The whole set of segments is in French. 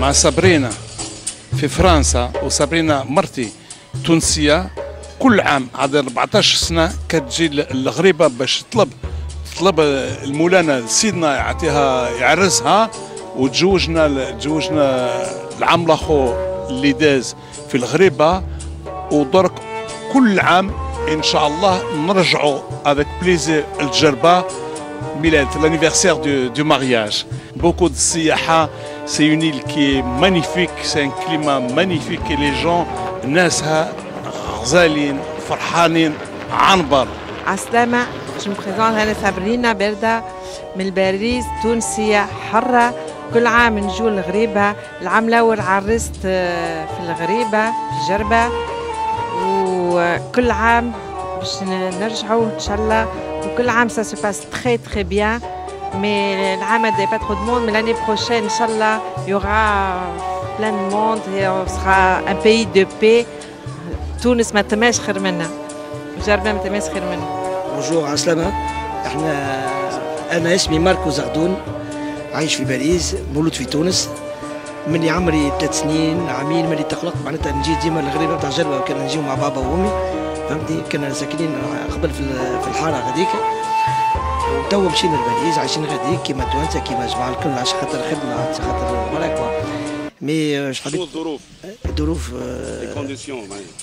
مع سابرينا في فرنسا، وسابرينا مرتي تونسية. كل عام عاد 14 سنة كتجي الغريبة باش تطلب المولانا سيدنا يعطيها يعرسها، وتزوجنا العام الاخر اللي داز في الغريبة. ودرك كل عام ان شاء الله نرجعوا افيك بليزير الجربة ميلاد l'anniversaire du mariage. Beaucoup de siyaha, c'est une île qui est magnifique, c'est un climat magnifique et les gens ناسها غزالين فرحانين عنبر. عسلامة، je me présente أنا سابرينا بردة من باريس، تونسية حرة. كل عام نجو الغريبة. العام الأول عرست في الغريبة في جربة، وكل عام باش نرجعوا إن شاء الله. وكل عام ça se passe très très bien. Mais العام il n'y a pas trop de monde, mais l'année prochaine, Inch'Allah, il y aura plein de monde et on sera un pays de paix. تونس ما تماش خير منا، وجربة ما تماش خير منا. بونجور عسلامة، أنا اسمي ماركو زغدون، عايش في باريس، مولود في تونس. مني عمري 3 سنين عامين ملي تخلق معناتها نجي ديما الغريبة نتاع جربة، كنا نجيو مع بابا وأمي فهمتني، كنا ساكنين قبل في الحارة غاديك. توا مشينا لباريس عايشين غاديك كيما توانسة كيما جماعة الكل، عشان خاطر الخدمة عشان خاطر فوالا كوا. مي شنو الظروف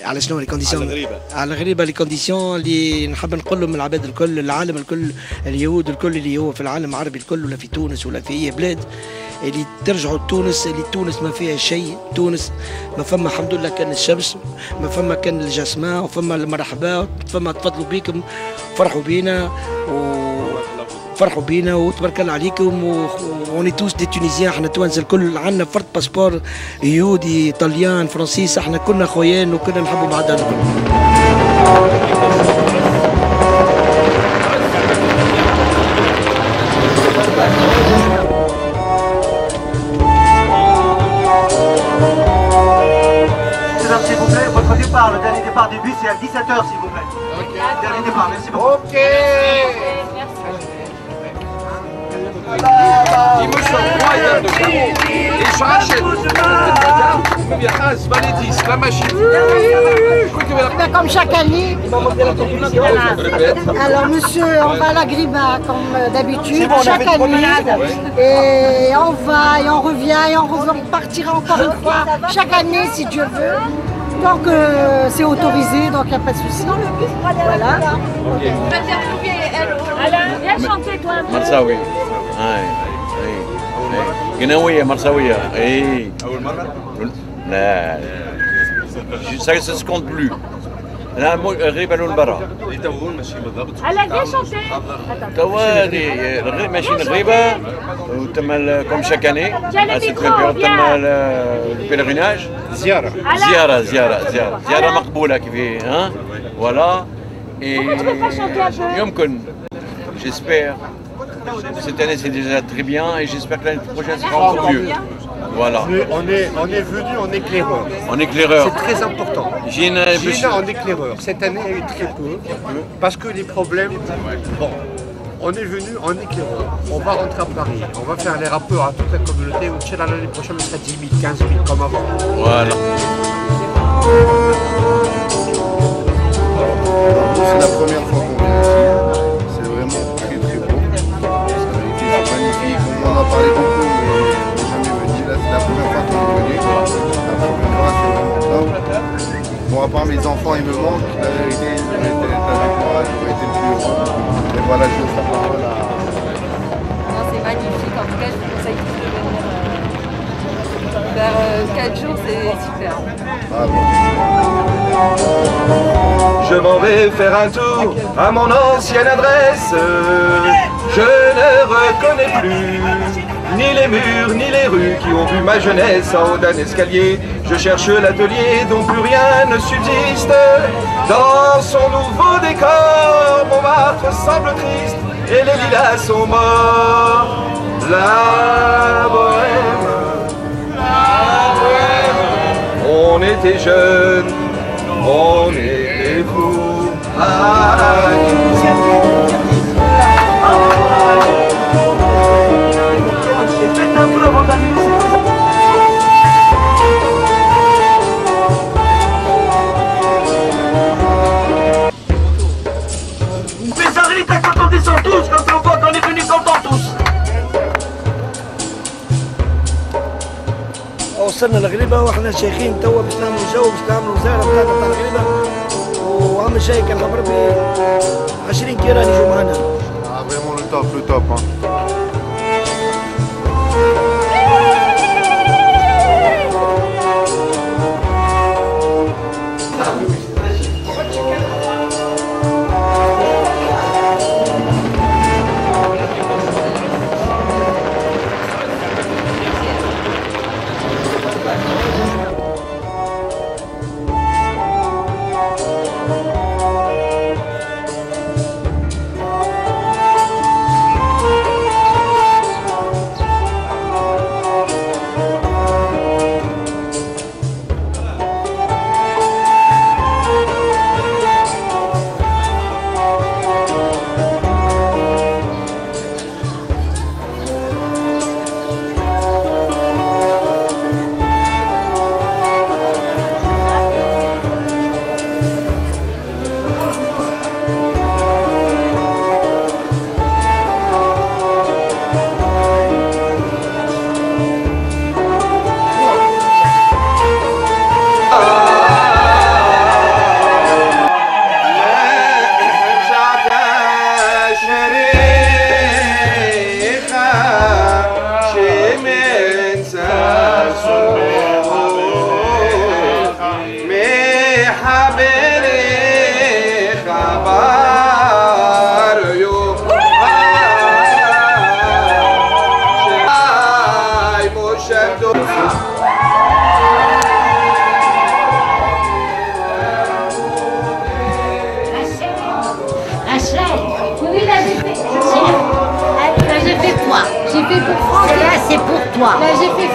على شنو لي كونديسيون على الغريبه لي كونديسيون اللي نحب نقول لهم العباد الكل، العالم الكل، اليهود الكل اللي هو في العالم العربي الكل ولا في تونس ولا في اي بلاد، اللي ترجعوا لتونس. اللي تونس ما فيها شيء، تونس ما فما الحمد لله كان الشمس، ما فما كان الجسمة، وفما المرحبا، فما تفضلوا بيكم، فرحوا بينا فرحوا بينا وتبارك الله عليكم. وني توس دي تونيزيان، احنا توانسه الكل عندنا فرد باسبور يهودي طليان فرنسيس، احنا كنا خويان وكنا نحبوا بعضنا الكل. S'il vous plaît, votre départ, le dernier départ du bus, c'est à 17h, s'il vous plaît. Dernier départ, merci beaucoup. Ok. Comme chaque année. Alors monsieur, on va à la Griba comme d'habitude, chaque année. Et on va et on revient et on repartira encore une fois chaque année si Dieu veut. Donc c'est autorisé, donc il n'y a pas de souci. Voilà. Alain, viens chanter toi un peu. مرساوي قناوية مرساوية اي أول مرة؟ لا ça se compte plus. لا غريبة لون برا. Alain, viens chanter. توا ماشيين غريبة وتم كوم شاك اني تم البيلغريناج. زيارة مقبولة كيف ها فوالا. يمكن j'espère. Cette année c'est déjà très bien et j'espère que l'année prochaine sera encore mieux. Voilà. On est venu en éclaireur. En éclaireur. C'est très important. Gina en éclaireur. Cette année elle est très peu parce que les problèmes. Bon, on est venu en éclaireur. On va rentrer à Paris. On va faire les rappeurs à toute la communauté. Inch'Allah l'année prochaine on sera 10 000, 15 000 comme avant. Voilà. C'est la première fois qu'on vient ici. C'est vraiment très très beau. C'est magnifique. On en a parlé beaucoup, mais on n'est jamais venu. Là, c'est la première fois qu'on est venu. La première fois, c'est vraiment top. Bon, à part mes enfants, ils me manquent. La vérité, ils auraient été avec moi, j'aurais été le plus heureux. Et voilà, je veux sa parole à... C'est magnifique, en tout cas, je vous conseille de venir faire 4 jours, c'est super. Ah bon. Je m'en vais faire un tour à mon ancienne adresse. Je ne reconnais plus ni les murs ni les rues qui ont vu ma jeunesse en haut d'un escalier. Je cherche l'atelier dont plus rien ne subsiste. Dans son nouveau décor, Montmartre semble triste et les lilas sont morts. La bohème, on était jeunes, on était fous. وصلنا للغريبه واحنا شيخين توا باش نعملوا جو، باش نعملوا زاره بتاعنا تاع الغريبه، وعم شيء كان خبر ب 20 كيران يجوا معنا. Vraiment le top hein. J'ai fait pour France. Et là, c'est pour toi. Là, j'ai fait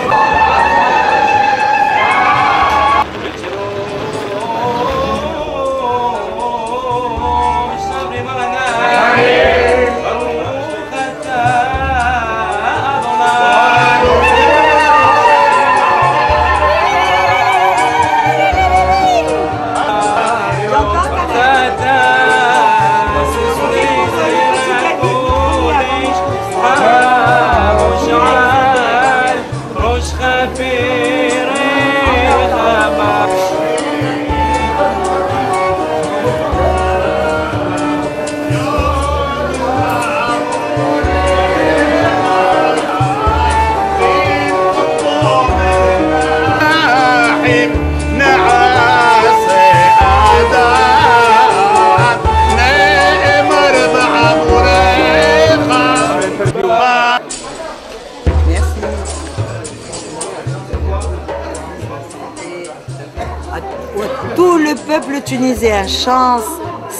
tout le peuple tunisien, chance,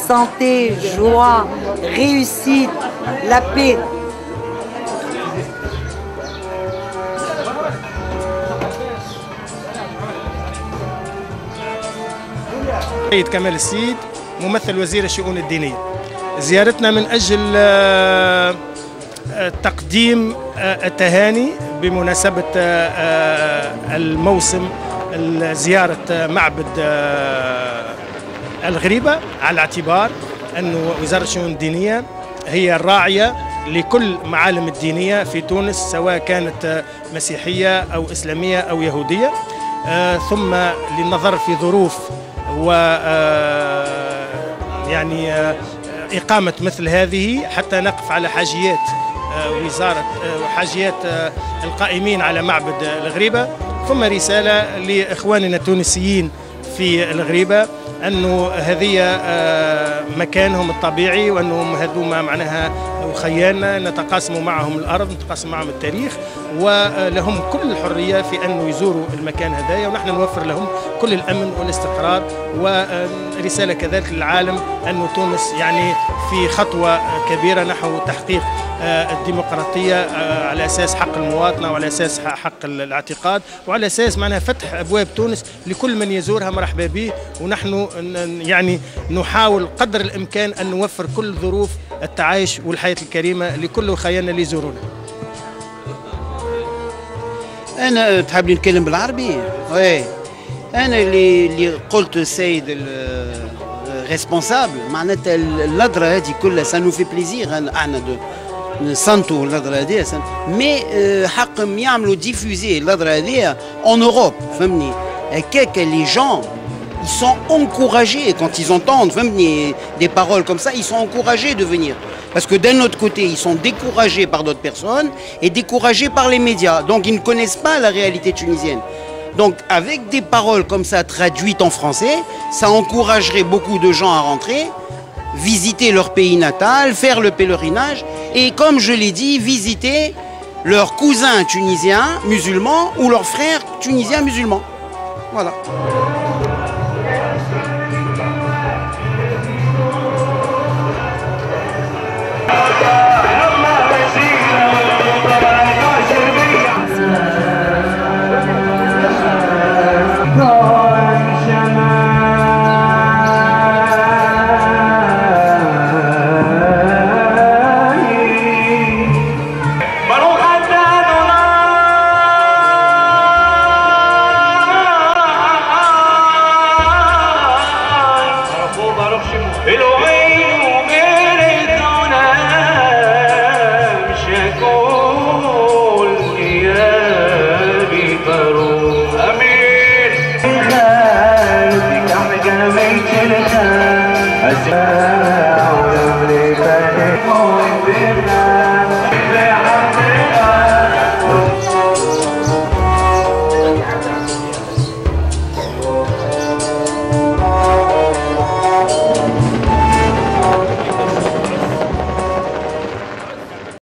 santé, joie, réussite, la paix. سيد كمال السيد ممثل وزير الشؤون الدينية، زيارتنا من أجل تقديم التهاني بمناسبة الموسم زيارة معبد الغريبة، على اعتبار أن وزارة الشؤون الدينية هي الراعية لكل معالم الدينية في تونس، سواء كانت مسيحية أو إسلامية أو يهودية، ثم للنظر في ظروف و يعني إقامة مثل هذه حتى نقف على حاجيات وزارة وحاجيات القائمين على معبد الغريبة، ثم رسالة لإخواننا التونسيين في الغريبة أنه هذه مكانهم الطبيعي، وأنهم هذوما معناها وخيالنا، نتقاسم معهم الأرض، نتقاسم معهم التاريخ، ولهم كل الحرية في أنه يزوروا المكان هذايا، ونحن نوفر لهم كل الأمن والاستقرار. ورسالة كذلك للعالم أن تونس يعني في خطوة كبيرة نحو تحقيق الديمقراطية على أساس حق المواطنة، وعلى أساس حق الاعتقاد، وعلى أساس معناها فتح أبواب تونس لكل من يزورها مرحبا به. ونحن يعني نحاول قدر الإمكان أن نوفر كل ظروف التعايش والحياة الكريمة لكل خيالنا اللي يزورونا. أنا تحب نتكلم بالعربي؟ وي أنا اللي قلت السيد ريسبونسابل، معناتها النظرة هذه كلها سانو في بليزير احنا نصنتوا الهضره هذه مي حقهم يعملوا ديفوزي الهضره هذه en Europe فهمني هكاك لي جون ils sont encouragés quand ils entendent des paroles comme ça, ils sont encouragés de venir. Parce que d'un autre côté, ils sont découragés par d'autres personnes et découragés par les médias. Donc ils ne connaissent pas la réalité tunisienne. Donc avec des paroles comme ça traduites en français, ça encouragerait beaucoup de gens à rentrer, visiter leur pays natal, faire le pèlerinage et comme je l'ai dit, visiter leurs cousins tunisiens musulmans ou leurs frères tunisiens musulmans. Voilà. أمين